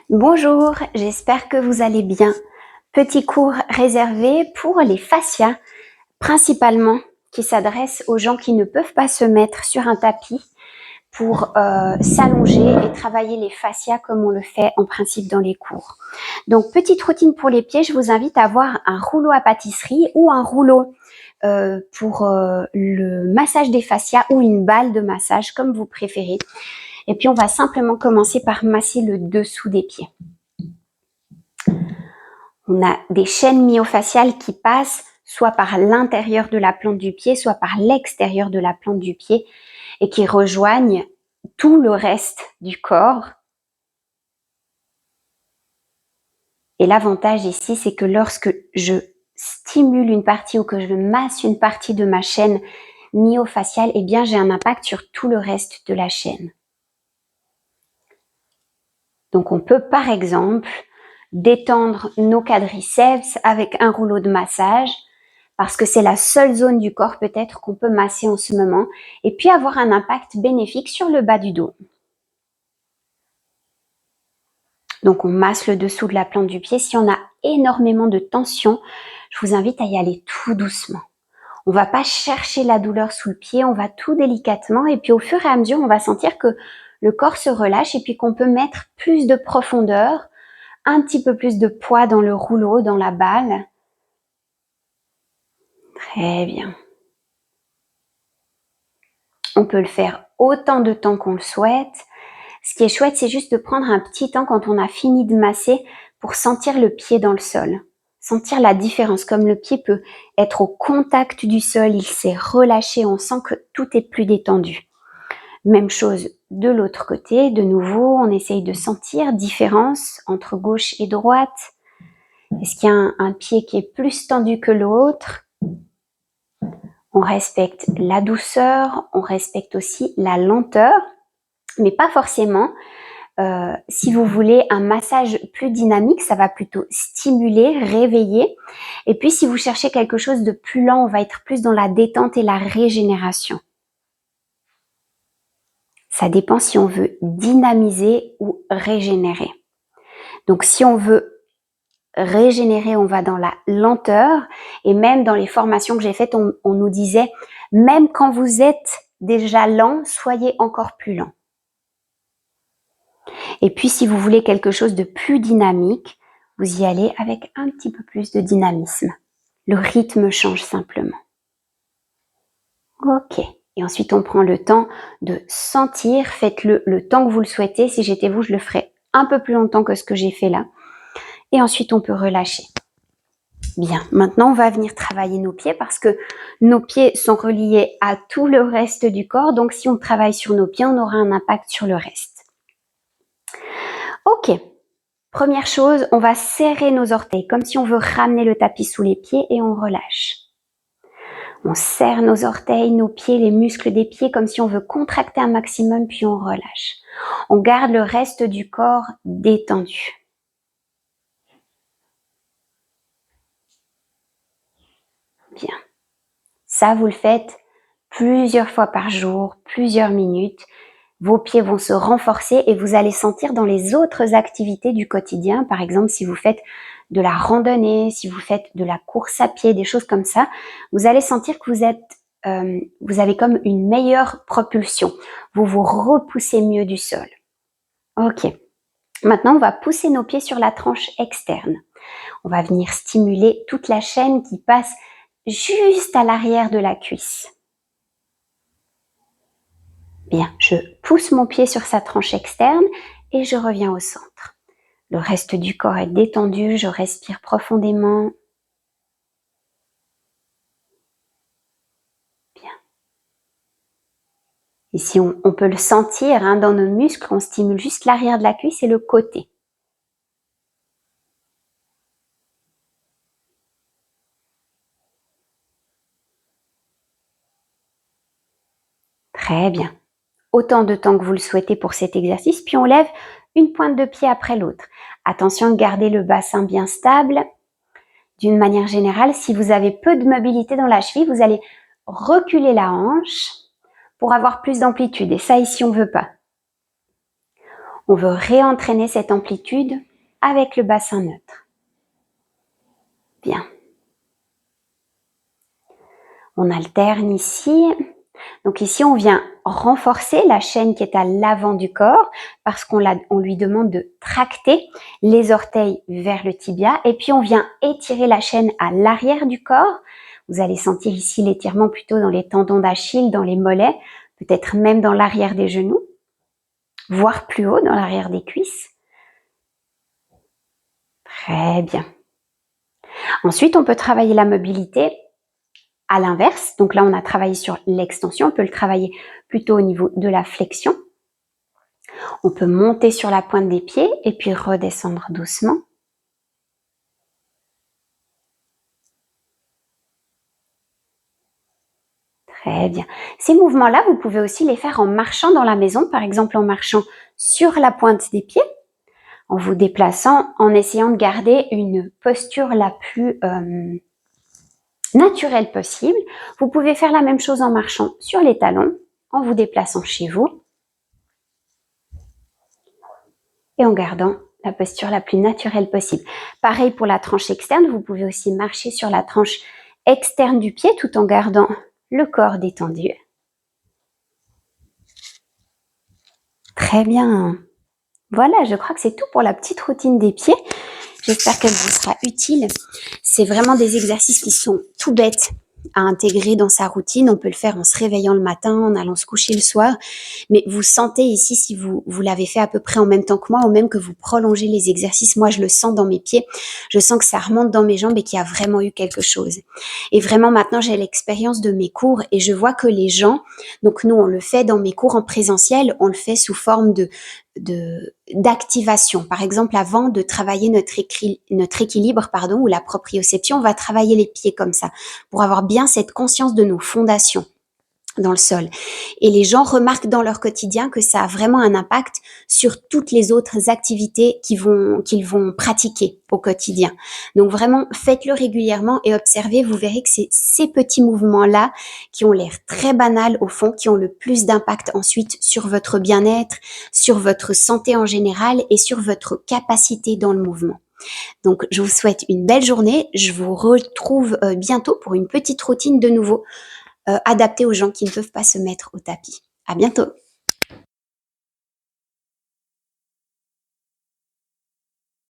Bonjour, j'espère que vous allez bien. Petit cours réservé pour les fascias, principalement qui s'adresse aux gens qui ne peuvent pas se mettre sur un tapis pour s'allonger et travailler les fascias comme on le fait en principe dans les cours. Donc, petite routine pour les pieds, je vous invite à avoir un rouleau à pâtisserie ou un rouleau pour le massage des fascias ou une balle de massage comme vous préférez. Et puis, on va simplement commencer par masser le dessous des pieds. On a des chaînes myofasciales qui passent soit par l'intérieur de la plante du pied, soit par l'extérieur de la plante du pied et qui rejoignent tout le reste du corps. Et l'avantage ici, c'est que lorsque je stimule une partie ou que je masse une partie de ma chaîne myofasciale, eh bien, j'ai un impact sur tout le reste de la chaîne. Donc, on peut, par exemple, détendre nos quadriceps avec un rouleau de massage parce que c'est la seule zone du corps peut-être qu'on peut masser en ce moment et puis avoir un impact bénéfique sur le bas du dos. Donc on masse le dessous de la plante du pied. Si on a énormément de tension, je vous invite à y aller tout doucement. On va pas chercher la douleur sous le pied, on va tout délicatement et puis au fur et à mesure, on va sentir que le corps se relâche et puis qu'on peut mettre plus de profondeur, un petit peu plus de poids dans le rouleau, dans la balle. Très bien. On peut le faire autant de temps qu'on le souhaite. Ce qui est chouette, c'est juste de prendre un petit temps quand on a fini de masser pour sentir le pied dans le sol. Sentir la différence, comme le pied peut être au contact du sol, il s'est relâché, on sent que tout est plus détendu. Même chose de l'autre côté, de nouveau, on essaye de sentir différence entre gauche et droite. Est-ce qu'il y a un pied qui est plus tendu que l'autre? On respecte la douceur, on respecte aussi la lenteur, mais pas forcément. Si vous voulez un massage plus dynamique, ça va plutôt stimuler, réveiller. Et puis si vous cherchez quelque chose de plus lent, on va être plus dans la détente et la régénération. Ça dépend si on veut dynamiser ou régénérer. Donc si on veut régénérer, on va dans la lenteur. Et même dans les formations que j'ai faites, on nous disait, même quand vous êtes déjà lent, soyez encore plus lent. Et puis, si vous voulez quelque chose de plus dynamique, vous y allez avec un petit peu plus de dynamisme. Le rythme change simplement. Ok. Et ensuite, on prend le temps de sentir. Faites-le le temps que vous le souhaitez. Si j'étais vous, je le ferais un peu plus longtemps que ce que j'ai fait là. Et ensuite, on peut relâcher. Bien. Maintenant, on va venir travailler nos pieds parce que nos pieds sont reliés à tout le reste du corps. Donc, si on travaille sur nos pieds, on aura un impact sur le reste. Ok. Première chose, on va serrer nos orteils comme si on veut ramener le tapis sous les pieds et on relâche. On serre nos orteils, nos pieds, les muscles des pieds comme si on veut contracter un maximum puis on relâche. On garde le reste du corps détendu. Bien. Ça, vous le faites plusieurs fois par jour, plusieurs minutes. Vos pieds vont se renforcer et vous allez sentir dans les autres activités du quotidien, par exemple si vous faites de la randonnée, si vous faites de la course à pied, des choses comme ça, vous allez sentir que vous avez comme une meilleure propulsion. Vous vous repoussez mieux du sol. Ok. Maintenant, on va pousser nos pieds sur la tranche externe. On va venir stimuler toute la chaîne qui passe juste à l'arrière de la cuisse. Bien, je pousse mon pied sur sa tranche externe et je reviens au centre. Le reste du corps est détendu, je respire profondément. Bien. Ici, on peut le sentir dans nos muscles, on stimule juste l'arrière de la cuisse et le côté. Très bien. Autant de temps que vous le souhaitez pour cet exercice, puis on lève une pointe de pied après l'autre. Attention de garder le bassin bien stable. D'une manière générale, si vous avez peu de mobilité dans la cheville, vous allez reculer la hanche pour avoir plus d'amplitude. Et ça, ici, on ne veut pas. On veut réentraîner cette amplitude avec le bassin neutre. Bien. On alterne ici. Donc ici, on vient renforcer la chaîne qui est à l'avant du corps parce qu'on lui demande de tracter les orteils vers le tibia. Et puis, on vient étirer la chaîne à l'arrière du corps. Vous allez sentir ici l'étirement plutôt dans les tendons d'Achille, dans les mollets, peut-être même dans l'arrière des genoux, voire plus haut dans l'arrière des cuisses. Très bien. Ensuite, on peut travailler la mobilité à l'inverse. Donc là, on a travaillé sur l'extension. On peut le travailler plutôt au niveau de la flexion. On peut monter sur la pointe des pieds et puis redescendre doucement. Très bien. Ces mouvements-là, vous pouvez aussi les faire en marchant dans la maison, par exemple en marchant sur la pointe des pieds, en vous déplaçant, en essayant de garder une posture la plus naturelle possible. Vous pouvez faire la même chose en marchant sur les talons, en vous déplaçant chez vous et en gardant la posture la plus naturelle possible. Pareil pour la tranche externe, vous pouvez aussi marcher sur la tranche externe du pied tout en gardant le corps détendu. Très bien. Voilà, je crois que c'est tout pour la petite routine des pieds. J'espère qu'elle vous sera utile. C'est vraiment des exercices qui sont tout bêtes à intégrer dans sa routine. On peut le faire en se réveillant le matin, en allant se coucher le soir. Mais vous sentez ici, si vous l'avez fait à peu près en même temps que moi, ou même que vous prolongez les exercices, moi je le sens dans mes pieds, je sens que ça remonte dans mes jambes et qu'il y a vraiment eu quelque chose. Et vraiment maintenant j'ai l'expérience de mes cours et je vois que les gens, donc nous on le fait dans mes cours en présentiel, on le fait sous forme d'activation. Par exemple, avant de travailler notre équilibre, ou la proprioception, on va travailler les pieds comme ça, pour avoir bien cette conscience de nos fondations dans le sol. Et les gens remarquent dans leur quotidien que ça a vraiment un impact sur toutes les autres activités qu'ils vont pratiquer au quotidien. Donc vraiment, faites-le régulièrement et observez, vous verrez que c'est ces petits mouvements-là qui ont l'air très banals au fond, qui ont le plus d'impact ensuite sur votre bien-être, sur votre santé en général et sur votre capacité dans le mouvement. Donc, je vous souhaite une belle journée. Je vous retrouve bientôt pour une petite routine de nouveau adapté aux gens qui ne peuvent pas se mettre au tapis. À bientôt!